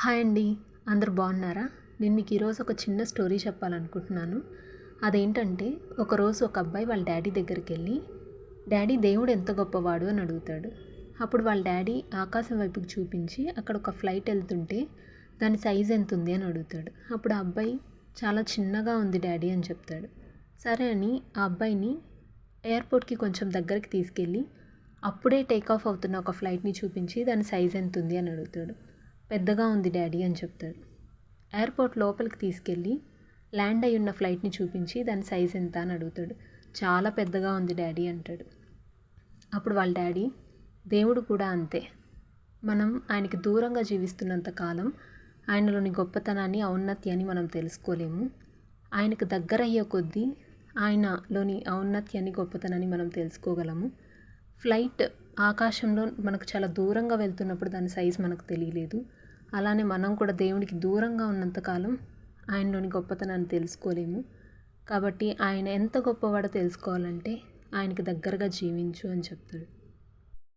Hi అండి. అందరూ బాగున్నారా? నేను మీకు ఈరోజు ఒక చిన్న స్టోరీ చెప్పాలనుకుంటున్నాను. అదేంటంటే, ఒకరోజు ఒక అబ్బాయి వాళ్ళ డాడీ దగ్గరికెళ్ళి, డాడీ దేవుడు ఎంత గొప్పవాడు అని అడుగుతాడు. అప్పుడు వాళ్ళ డాడీ ఆకాశం వైపుకి చూపించి అక్కడ ఒక ఫ్లైట్ వెళ్తుంటే దాని సైజ్ ఎంత ఉంది అని అడుగుతాడు. అప్పుడు ఆ అబ్బాయి చాలా చిన్నగా ఉంది డాడీ అని చెప్తాడు. సరే అని ఆ అబ్బాయిని ఎయిర్పోర్ట్కి కొంచెం దగ్గరికి తీసుకెళ్ళి అప్పుడే టేకాఫ్ అవుతున్న ఒక ఫ్లైట్ని చూపించి దాని సైజ్ ఎంత ఉంది అని అడుగుతాడు. పెద్దగా ఉంది డాడీ అని చెప్తాడు. ఎయిర్పోర్ట్ లోపలికి తీసుకెళ్ళి ల్యాండ్ అయి ఉన్న ఫ్లైట్ని చూపించి దాని సైజ్ ఎంత అని అడుగుతాడు. చాలా పెద్దగా ఉంది డాడీ అంటాడు. అప్పుడు వాళ్ళ డాడీ, దేవుడు కూడా అంతే, మనం ఆయనకి దూరంగా జీవిస్తున్నంత కాలం ఆయనలోని గొప్పతనాన్ని ఔన్నత్యాన్ని మనం తెలుసుకోలేము. ఆయనకు దగ్గర అయ్యే కొద్దీ ఆయనలోని ఔన్నత్యాన్ని గొప్పతనాన్ని మనం తెలుసుకోగలము. ఫ్లైట్ ఆకాశంలో మనకు చాలా దూరంగా వెళ్తున్నప్పుడు దాని సైజు మనకు తెలియలేదు. అలానే మనం కూడా దేవుడికి దూరంగా ఉన్నంతకాలం ఆయనలోని గొప్పతనాన్ని తెలుసుకోలేము. కాబట్టి ఆయన ఎంత గొప్పవాడో తెలుసుకోవాలంటే ఆయనకు దగ్గరగా జీవించు అని చెప్తాడు.